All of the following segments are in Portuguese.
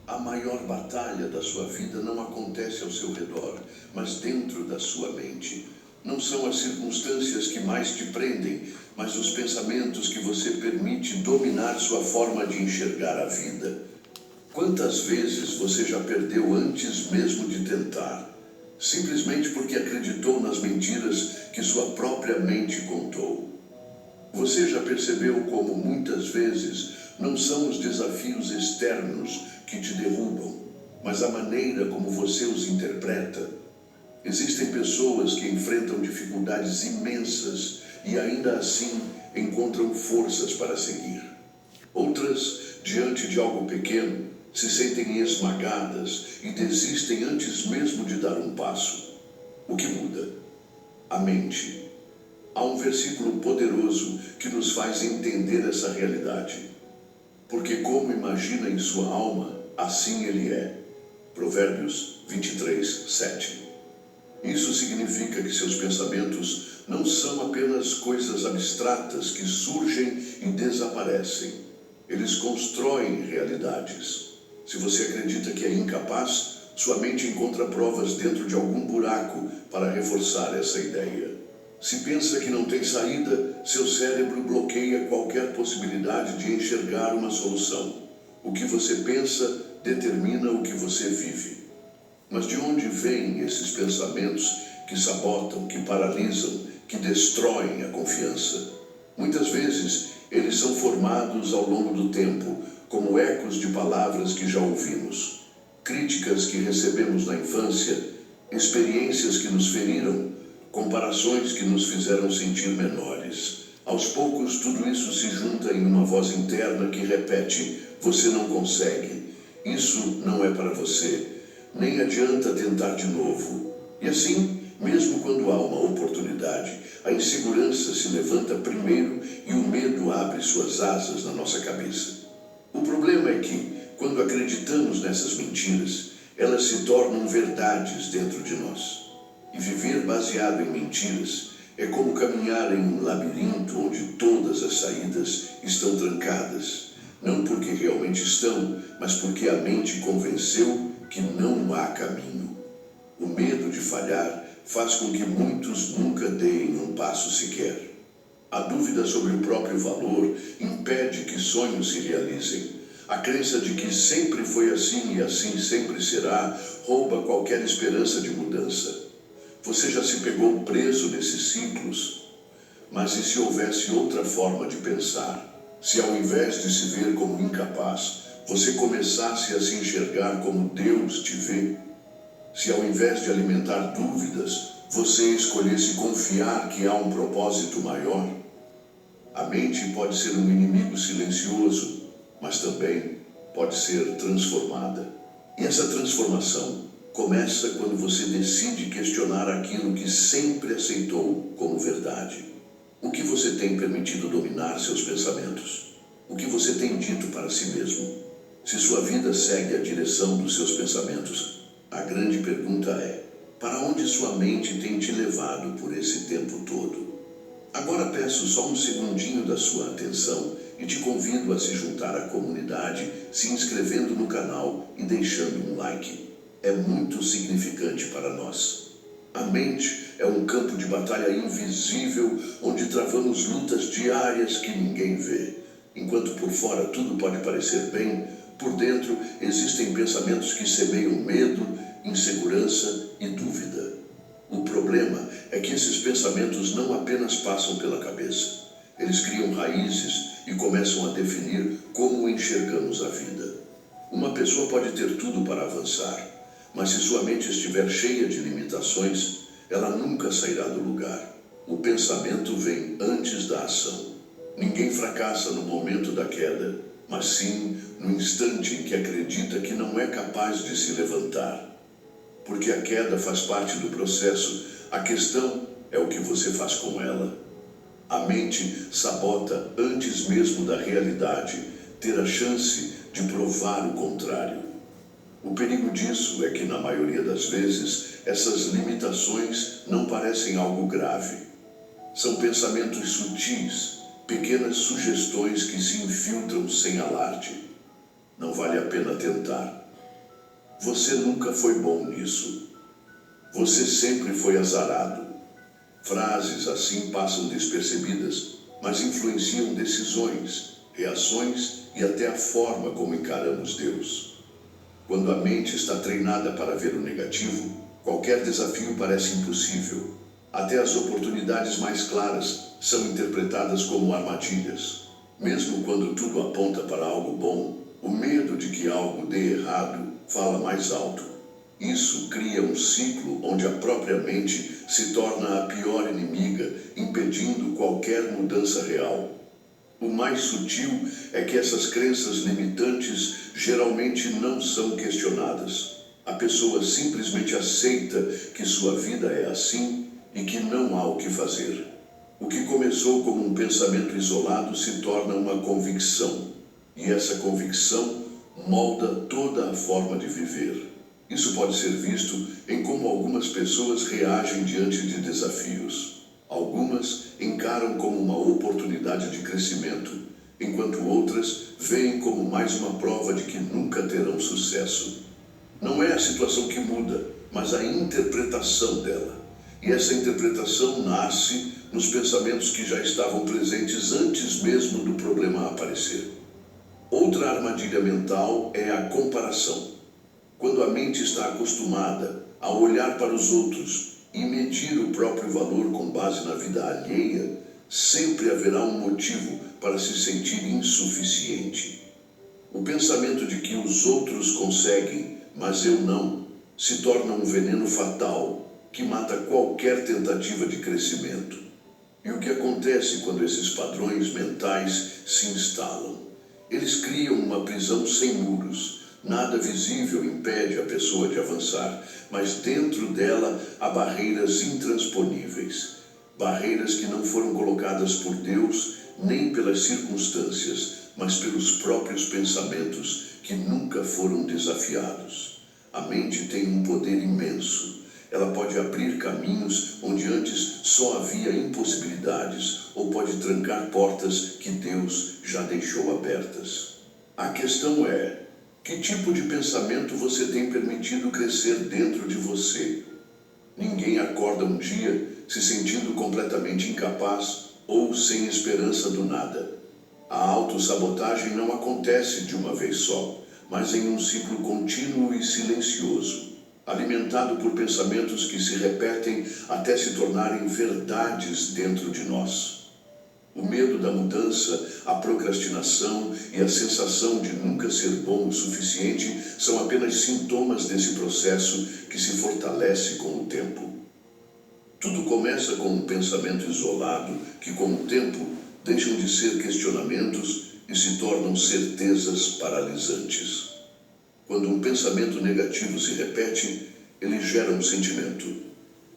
A maior batalha da sua vida não acontece ao seu redor, mas dentro da sua mente. Não são as circunstâncias que mais te prendem, mas os pensamentos que você permite dominar sua forma de enxergar a vida. Quantas vezes você já perdeu antes mesmo de tentar, simplesmente porque acreditou nas mentiras que sua própria mente contou? Você já percebeu como muitas vezes não são os desafios externos que te derrubam, mas a maneira como você os interpreta? Existem pessoas que enfrentam dificuldades imensas e ainda assim encontram forças para seguir. Outras, diante de algo pequeno, se sentem esmagadas e desistem antes mesmo de dar um passo. O que muda? A mente. Há um versículo poderoso que nos faz entender essa realidade. Porque como imagina em sua alma, assim ele é. Provérbios 23, 7. Isso significa que seus pensamentos não são apenas coisas abstratas que surgem e desaparecem. Eles constroem realidades. Se você acredita que é incapaz, sua mente encontra provas dentro de algum buraco para reforçar essa ideia. Se pensa que não tem saída, seu cérebro bloqueia qualquer possibilidade de enxergar uma solução. O que você pensa determina o que você vive. Mas de onde vêm esses pensamentos que sabotam, que paralisam, que destroem a confiança? Muitas vezes, eles são formados ao longo do tempo, como ecos de palavras que já ouvimos, críticas que recebemos na infância, experiências que nos feriram, comparações que nos fizeram sentir menores. Aos poucos, tudo isso se junta em uma voz interna que repete: você não consegue, isso não é para você, nem adianta tentar de novo. E assim, mesmo quando há uma oportunidade, a insegurança se levanta primeiro e o medo abre suas asas na nossa cabeça. O problema é que, quando acreditamos nessas mentiras, elas se tornam verdades dentro de nós. E viver baseado em mentiras é como caminhar em um labirinto onde todas as saídas estão trancadas. Não porque realmente estão, mas porque a mente convenceu que não há caminho. O medo de falhar faz com que muitos nunca deem um passo sequer. A dúvida sobre o próprio valor impede que sonhos se realizem. A crença de que sempre foi assim e assim sempre será rouba qualquer esperança de mudança. Você já se pegou preso nesses ciclos? Mas e se houvesse outra forma de pensar? Se ao invés de se ver como incapaz, você começasse a se enxergar como Deus te vê? Se ao invés de alimentar dúvidas, você escolhesse confiar que há um propósito maior? A mente pode ser um inimigo silencioso, mas também pode ser transformada. E essa transformação começa quando você decide questionar aquilo que sempre aceitou como verdade. O que você tem permitido dominar seus pensamentos? O que você tem dito para si mesmo? Se sua vida segue a direção dos seus pensamentos, a grande pergunta é: para onde sua mente tem te levado por esse tempo todo? Agora peço só um segundinho da sua atenção e te convido a se juntar à comunidade, se inscrevendo no canal e deixando um like. É muito significante para nós. A mente é um campo de batalha invisível onde travamos lutas diárias que ninguém vê. Enquanto por fora tudo pode parecer bem, por dentro existem pensamentos que semeiam medo, insegurança e dúvida. O problema é que esses pensamentos não apenas passam pela cabeça. Eles criam raízes e começam a definir como enxergamos a vida. Uma pessoa pode ter tudo para avançar, mas se sua mente estiver cheia de limitações, ela nunca sairá do lugar. O pensamento vem antes da ação. Ninguém fracassa no momento da queda, mas sim no instante em que acredita que não é capaz de se levantar. Porque a queda faz parte do processo, a questão é o que você faz com ela. A mente sabota antes mesmo da realidade ter a chance de provar o contrário. O perigo disso é que, na maioria das vezes, essas limitações não parecem algo grave. São pensamentos sutis, pequenas sugestões que se infiltram sem alarde. Não vale a pena tentar. Você nunca foi bom nisso. Você sempre foi azarado. Frases assim passam despercebidas, mas influenciam decisões, reações e até a forma como encaramos Deus. Quando a mente está treinada para ver o negativo, qualquer desafio parece impossível. Até as oportunidades mais claras são interpretadas como armadilhas. Mesmo quando tudo aponta para algo bom, o medo de que algo dê errado fala mais alto. Isso cria um ciclo onde a própria mente se torna a pior inimiga, impedindo qualquer mudança real. O mais sutil é que essas crenças limitantes geralmente não são questionadas. A pessoa simplesmente aceita que sua vida é assim e que não há o que fazer. O que começou como um pensamento isolado se torna uma convicção, e essa convicção molda toda a forma de viver. Isso pode ser visto em como algumas pessoas reagem diante de desafios. Algumas encaram como uma oportunidade de crescimento, enquanto outras veem como mais uma prova de que nunca terão sucesso. Não é a situação que muda, mas a interpretação dela. E essa interpretação nasce nos pensamentos que já estavam presentes antes mesmo do problema aparecer. Outra armadilha mental é a comparação. Quando a mente está acostumada a olhar para os outros e medir o próprio valor com base na vida alheia, sempre haverá um motivo para se sentir insuficiente. O pensamento de que os outros conseguem, mas eu não, se torna um veneno fatal que mata qualquer tentativa de crescimento. E o que acontece quando esses padrões mentais se instalam? Eles criam uma prisão sem muros. Nada visível impede a pessoa de avançar, mas dentro dela há barreiras intransponíveis. Barreiras que não foram colocadas por Deus nem pelas circunstâncias, mas pelos próprios pensamentos que nunca foram desafiados. A mente tem um poder imenso. Ela pode abrir caminhos onde antes só havia impossibilidades, ou pode trancar portas que Deus já deixou abertas. A questão é: que tipo de pensamento você tem permitido crescer dentro de você? Ninguém acorda um dia se sentindo completamente incapaz ou sem esperança do nada. A autossabotagem não acontece de uma vez só, mas em um ciclo contínuo e silencioso, alimentado por pensamentos que se repetem até se tornarem verdades dentro de nós. O medo da mudança, a procrastinação e a sensação de nunca ser bom o suficiente são apenas sintomas desse processo que se fortalece com o tempo. Tudo começa com um pensamento isolado que, com o tempo, deixam de ser questionamentos e se tornam certezas paralisantes. Quando um pensamento negativo se repete, ele gera um sentimento.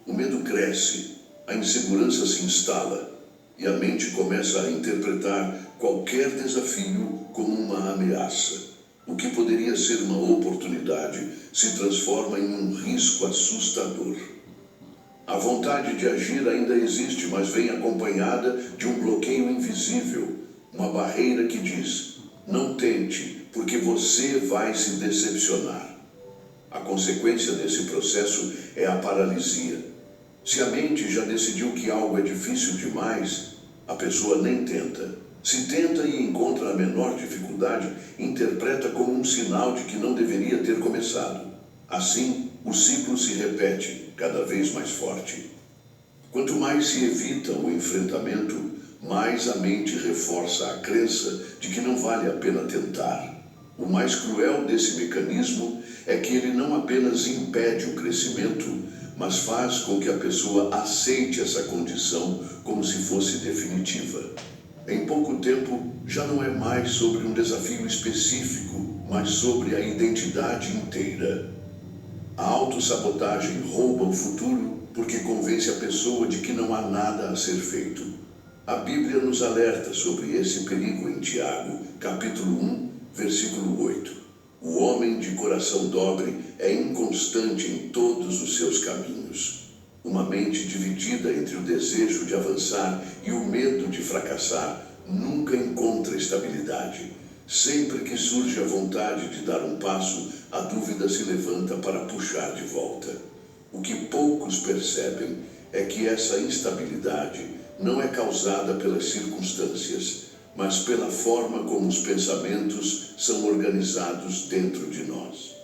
O medo cresce, a insegurança se instala e a mente começa a interpretar qualquer desafio como uma ameaça. O que poderia ser uma oportunidade se transforma em um risco assustador. A vontade de agir ainda existe, mas vem acompanhada de um bloqueio invisível, uma barreira que diz: não tente, porque você vai se decepcionar. A consequência desse processo é a paralisia. Se a mente já decidiu que algo é difícil demais, a pessoa nem tenta. Se tenta e encontra a menor dificuldade, interpreta como um sinal de que não deveria ter começado. Assim, o ciclo se repete, cada vez mais forte. Quanto mais se evita o enfrentamento, mais a mente reforça a crença de que não vale a pena tentar. O mais cruel desse mecanismo é que ele não apenas impede o crescimento, mas faz com que a pessoa aceite essa condição como se fosse definitiva. Em pouco tempo, já não é mais sobre um desafio específico, mas sobre a identidade inteira. A autossabotagem rouba o futuro porque convence a pessoa de que não há nada a ser feito. A Bíblia nos alerta sobre esse perigo em Tiago, capítulo 1, versículo 8. O homem de coração dobre é inconstante em todos os seus caminhos. Uma mente dividida entre o desejo de avançar e o medo de fracassar nunca encontra estabilidade. Sempre que surge a vontade de dar um passo, a dúvida se levanta para puxar de volta. O que poucos percebem é que essa instabilidade não é causada pelas circunstâncias, mas pela forma como os pensamentos são organizados dentro de nós.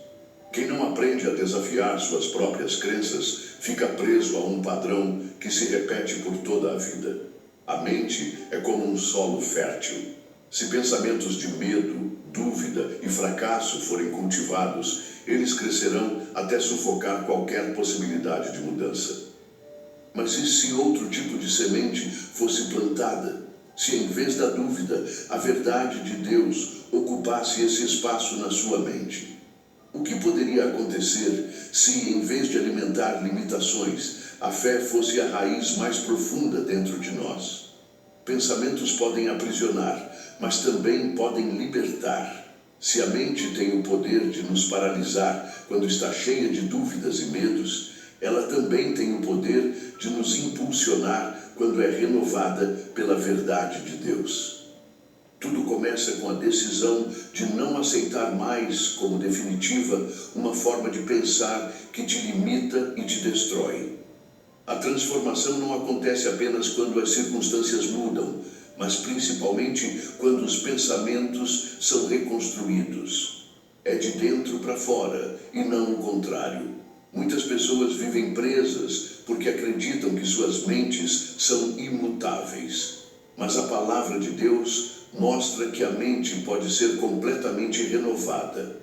Quem não aprende a desafiar suas próprias crenças fica preso a um padrão que se repete por toda a vida. A mente é como um solo fértil. Se pensamentos de medo, dúvida e fracasso forem cultivados, eles crescerão até sufocar qualquer possibilidade de mudança. Mas e se outro tipo de semente fosse plantada? Se em vez da dúvida, a verdade de Deus ocupasse esse espaço na sua mente? O que poderia acontecer se, em vez de alimentar limitações, a fé fosse a raiz mais profunda dentro de nós? Pensamentos podem aprisionar, mas também podem libertar. Se a mente tem o poder de nos paralisar quando está cheia de dúvidas e medos, ela também tem o poder de nos impulsionar quando é renovada pela verdade de Deus. Tudo começa com a decisão de não aceitar mais como definitiva uma forma de pensar que te limita e te destrói. A transformação não acontece apenas quando as circunstâncias mudam, mas principalmente quando os pensamentos são reconstruídos. É de dentro para fora e não o contrário. Muitas pessoas vivem presas porque acreditam que suas mentes são imutáveis. Mas a palavra de Deus mostra que a mente pode ser completamente renovada.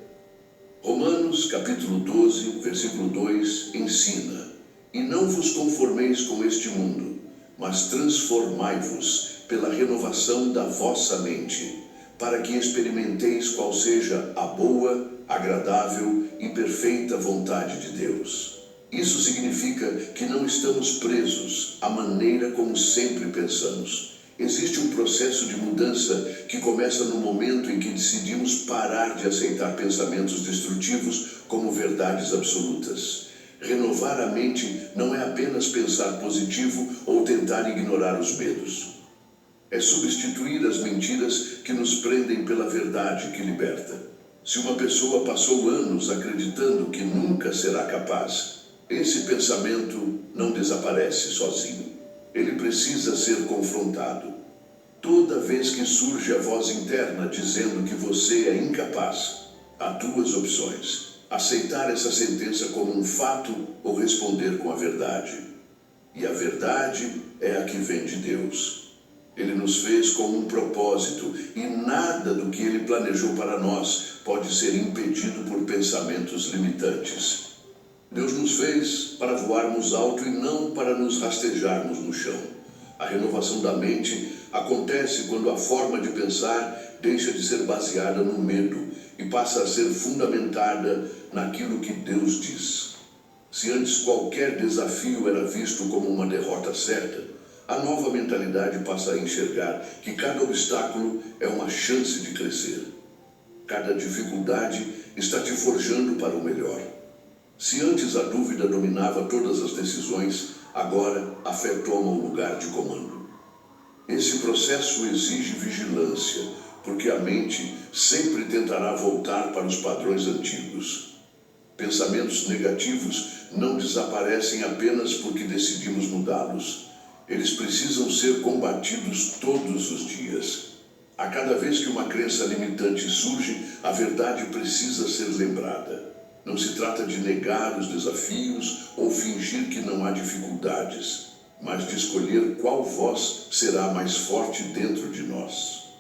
Romanos capítulo 12, versículo 2 ensina: E não vos conformeis com este mundo, mas transformai-vos pela renovação da vossa mente, para que experimenteis qual seja a boa, agradável e perfeita vontade de Deus. Isso significa que não estamos presos à maneira como sempre pensamos. Existe um processo de mudança que começa no momento em que decidimos parar de aceitar pensamentos destrutivos como verdades absolutas. Renovar a mente não é apenas pensar positivo ou tentar ignorar os medos. É substituir as mentiras que nos prendem pela verdade que liberta. Se uma pessoa passou anos acreditando que nunca será capaz, esse pensamento não desaparece sozinho. Ele precisa ser confrontado. Toda vez que surge a voz interna dizendo que você é incapaz, há duas opções: aceitar essa sentença como um fato ou responder com a verdade. E a verdade é a que vem de Deus. Ele nos fez com um propósito e nada do que Ele planejou para nós pode ser impedido por pensamentos limitantes. Deus nos fez para voarmos alto e não para nos rastejarmos no chão. A renovação da mente acontece quando a forma de pensar deixa de ser baseada no medo e passa a ser fundamentada naquilo que Deus diz. Se antes qualquer desafio era visto como uma derrota certa, a nova mentalidade passa a enxergar que cada obstáculo é uma chance de crescer. Cada dificuldade está te forjando para o melhor. Se antes a dúvida dominava todas as decisões, agora a fé toma o lugar de comando. Esse processo exige vigilância, porque a mente sempre tentará voltar para os padrões antigos. Pensamentos negativos não desaparecem apenas porque decidimos mudá-los. Eles precisam ser combatidos todos os dias. A cada vez que uma crença limitante surge, a verdade precisa ser lembrada. Não se trata de negar os desafios ou fingir que não há dificuldades, mas de escolher qual voz será mais forte dentro de nós.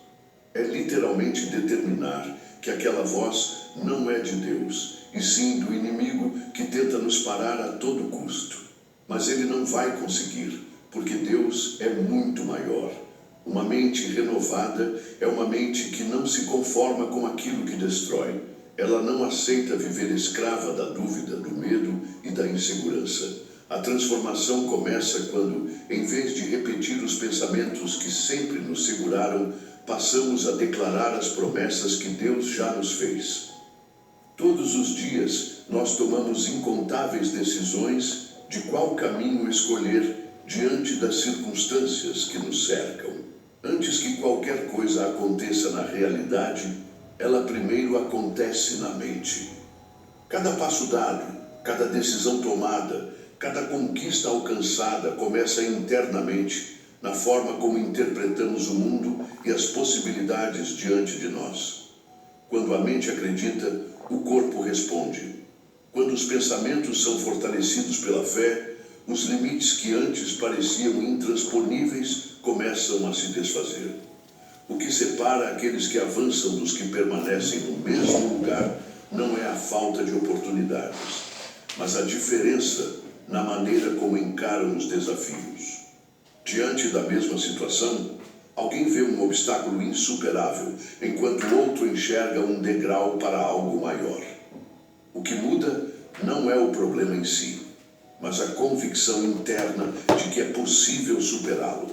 É literalmente determinar que aquela voz não é de Deus, e sim do inimigo que tenta nos parar a todo custo. Mas ele não vai conseguir, porque Deus é muito maior. Uma mente renovada é uma mente que não se conforma com aquilo que destrói. Ela não aceita viver escrava da dúvida, do medo e da insegurança. A transformação começa quando, em vez de repetir os pensamentos que sempre nos seguraram, passamos a declarar as promessas que Deus já nos fez. Todos os dias, nós tomamos incontáveis decisões de qual caminho escolher diante das circunstâncias que nos cercam. Antes que qualquer coisa aconteça na realidade, ela primeiro acontece na mente. Cada passo dado, cada decisão tomada, cada conquista alcançada começa internamente, na forma como interpretamos o mundo e as possibilidades diante de nós. Quando a mente acredita, o corpo responde. Quando os pensamentos são fortalecidos pela fé, os limites que antes pareciam intransponíveis começam a se desfazer. O que separa aqueles que avançam dos que permanecem no mesmo lugar não é a falta de oportunidades, mas a diferença na maneira como encaram os desafios. Diante da mesma situação, alguém vê um obstáculo insuperável, enquanto o outro enxerga um degrau para algo maior. O que muda não é o problema em si, mas a convicção interna de que é possível superá-lo.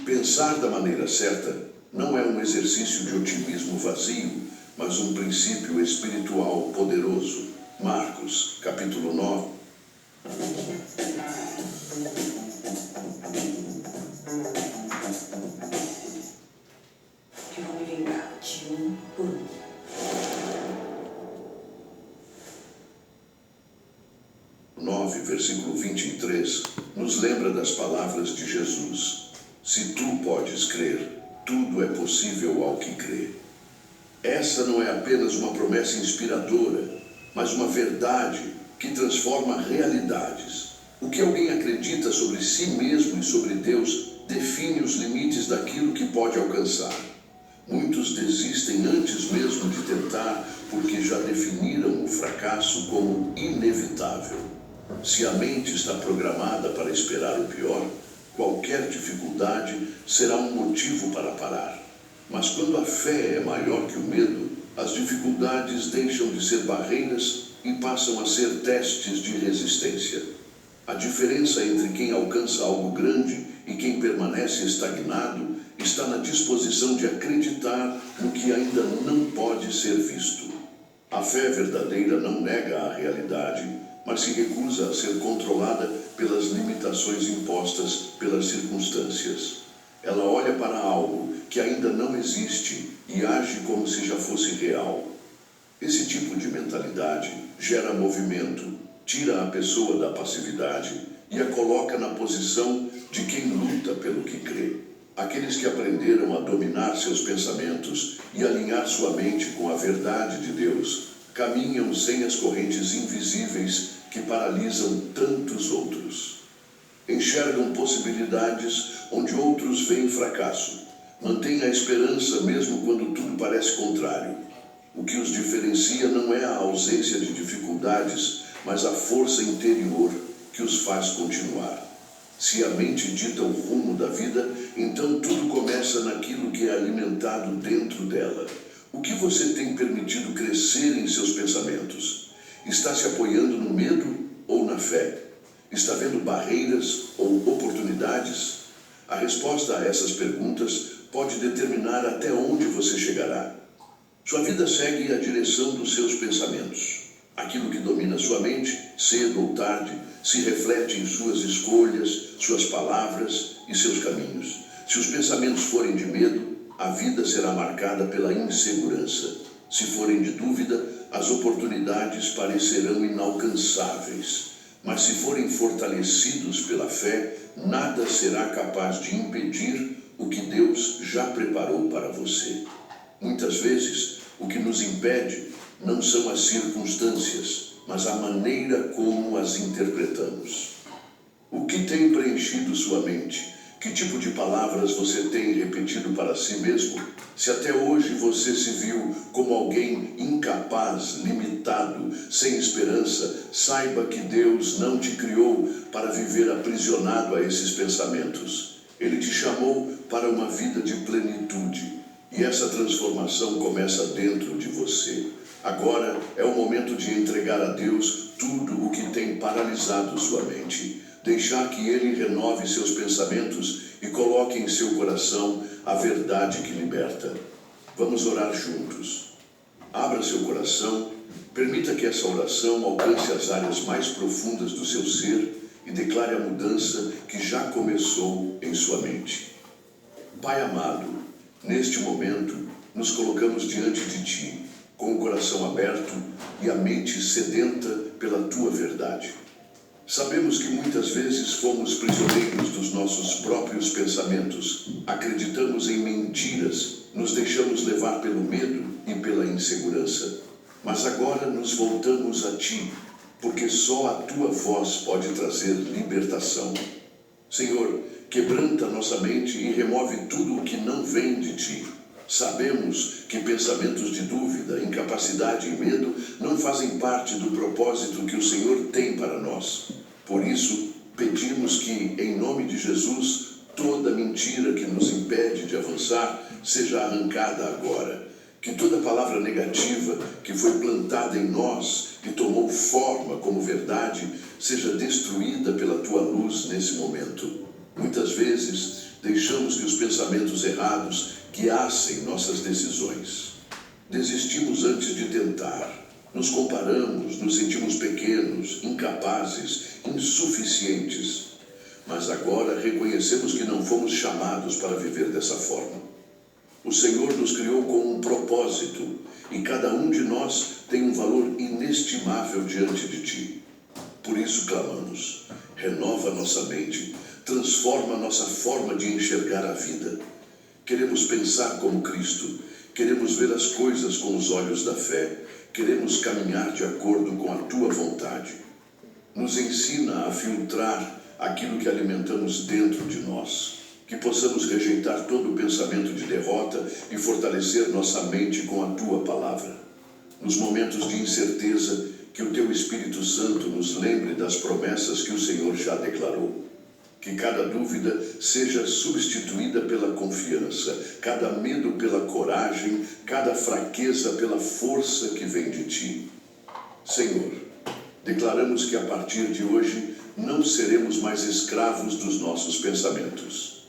Pensar da maneira certa não é um exercício de otimismo vazio, mas um princípio espiritual poderoso. Marcos, capítulo 9. Eu vou me vingar de um por um. Versículo 23, nos lembra das palavras de Jesus. Se tu podes crer, tudo é possível ao que crê. Essa não é apenas uma promessa inspiradora, mas uma verdade que transforma realidades. O que alguém acredita sobre si mesmo e sobre Deus define os limites daquilo que pode alcançar. Muitos desistem antes mesmo de tentar, porque já definiram o fracasso como inevitável. Se a mente está programada para esperar o pior, qualquer dificuldade será um motivo para parar. Mas quando a fé é maior que o medo, as dificuldades deixam de ser barreiras e passam a ser testes de resistência. A diferença entre quem alcança algo grande e quem permanece estagnado está na disposição de acreditar no que ainda não pode ser visto. A fé verdadeira não nega a realidade, mas se recusa a ser controlada pelas limitações impostas pelas circunstâncias. Ela olha para algo que ainda não existe e age como se já fosse real. Esse tipo de mentalidade gera movimento, tira a pessoa da passividade e a coloca na posição de quem luta pelo que crê. Aqueles que aprenderam a dominar seus pensamentos e alinhar sua mente com a verdade de Deus caminham sem as correntes invisíveis que paralisam tantos outros. Enxergam possibilidades onde outros veem fracasso. Mantêm a esperança mesmo quando tudo parece contrário. O que os diferencia não é a ausência de dificuldades, mas a força interior que os faz continuar. Se a mente dita o rumo da vida, então tudo começa naquilo que é alimentado dentro dela. O que você tem permitido crescer em seus pensamentos? Está se apoiando no medo ou na fé? Está vendo barreiras ou oportunidades? A resposta a essas perguntas pode determinar até onde você chegará. Sua vida segue a direção dos seus pensamentos. Aquilo que domina sua mente, cedo ou tarde, se reflete em suas escolhas, suas palavras e seus caminhos. Se os pensamentos forem de medo, a vida será marcada pela insegurança. Se forem de dúvida, as oportunidades parecerão inalcançáveis. Mas se forem fortalecidos pela fé, nada será capaz de impedir o que Deus já preparou para você. Muitas vezes, o que nos impede não são as circunstâncias, mas a maneira como as interpretamos. O que tem preenchido sua mente? Que tipo de palavras você tem repetido para si mesmo? Se até hoje você se viu como alguém incapaz, limitado, sem esperança, saiba que Deus não te criou para viver aprisionado a esses pensamentos. Ele te chamou para uma vida de plenitude. E essa transformação começa dentro de você. Agora é o momento de entregar a Deus tudo o que tem paralisado sua mente. Deixar que Ele renove seus pensamentos e coloque em seu coração a verdade que liberta. Vamos orar juntos. Abra seu coração, permita que essa oração alcance as áreas mais profundas do seu ser e declare a mudança que já começou em sua mente. Pai amado, neste momento, nos colocamos diante de coração aberto e a mente sedenta pela tua verdade. Sabemos que muitas vezes fomos prisioneiros dos nossos próprios pensamentos, acreditamos em mentiras, nos deixamos levar pelo medo e pela insegurança. Mas agora nos voltamos a Ti, porque só a Tua voz pode trazer libertação. Senhor, quebranta nossa mente e remove tudo o que não vem de Ti. Sabemos que pensamentos de dúvida, incapacidade e medo não fazem parte do propósito que o Senhor tem para nós. Por isso, pedimos que, em nome de Jesus, toda mentira que nos impede de avançar seja arrancada agora. Que toda palavra negativa que foi plantada em nós e tomou forma como verdade seja destruída pela Tua luz nesse momento. Muitas vezes, deixamos que os pensamentos errados guiassem nossas decisões. Desistimos antes de tentar. Nos comparamos, nos sentimos pequenos, incapazes, insuficientes. Mas agora reconhecemos que não fomos chamados para viver dessa forma. O Senhor nos criou com um propósito e cada um de nós tem um valor inestimável diante de Ti. Por isso clamamos, renova nossa mente, transforma nossa forma de enxergar a vida. Queremos pensar como Cristo, queremos ver as coisas com os olhos da fé, queremos caminhar de acordo com a Tua vontade. Nos ensina a filtrar aquilo que alimentamos dentro de nós, que possamos rejeitar todo o pensamento de derrota e fortalecer nossa mente com a Tua palavra. Nos momentos de incerteza, que o Teu Espírito Santo nos lembre das promessas que o Senhor já declarou. Que cada dúvida seja substituída pela confiança, cada medo pela coragem, cada fraqueza pela força que vem de Ti. Senhor, declaramos que a partir de hoje não seremos mais escravos dos nossos pensamentos.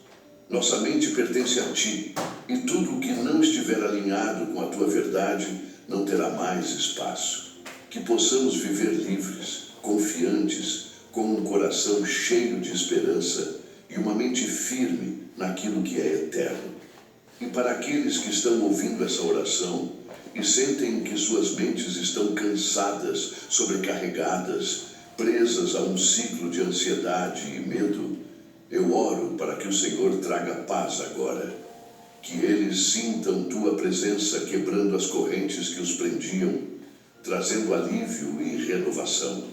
Nossa mente pertence a Ti e tudo o que não estiver alinhado com a Tua verdade não terá mais espaço. Que possamos viver livres, confiantes, com um coração cheio de esperança e uma mente firme naquilo que é eterno. E para aqueles que estão ouvindo essa oração e sentem que suas mentes estão cansadas, sobrecarregadas, presas a um ciclo de ansiedade e medo, eu oro para que o Senhor traga paz agora. Que eles sintam Tua presença quebrando as correntes que os prendiam, trazendo alívio e renovação.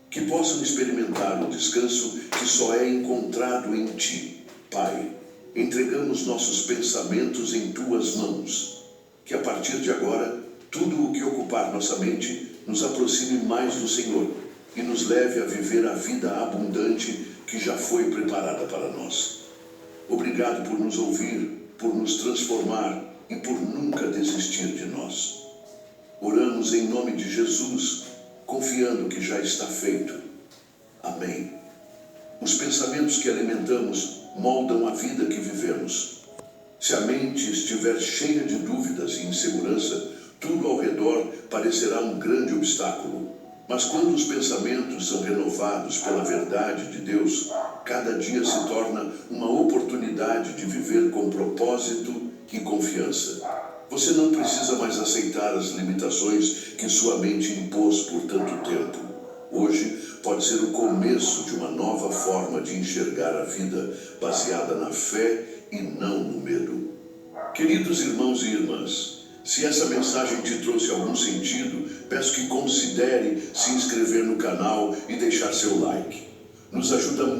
Que possam experimentar o descanso que só é encontrado em Ti. Pai, entregamos nossos pensamentos em Tuas mãos. Que a partir de agora, tudo o que ocupar nossa mente nos aproxime mais do Senhor e nos leve a viver a vida abundante que já foi preparada para nós. Obrigado por nos ouvir, por nos transformar e por nunca desistir de nós. Oramos em nome de Jesus, confiando que já está feito. Amém. Os pensamentos que alimentamos moldam a vida que vivemos. Se a mente estiver cheia de dúvidas e insegurança, tudo ao redor parecerá um grande obstáculo. Mas quando os pensamentos são renovados pela verdade de Deus, cada dia se torna uma oportunidade de viver com propósito e confiança. Você não precisa mais aceitar as limitações que sua mente impôs por tanto tempo. Hoje pode ser o começo de uma nova forma de enxergar a vida, baseada na fé e não no medo. Queridos irmãos e irmãs, se essa mensagem te trouxe algum sentido, peço que considere se inscrever no canal e deixar seu like. Nos ajuda muito.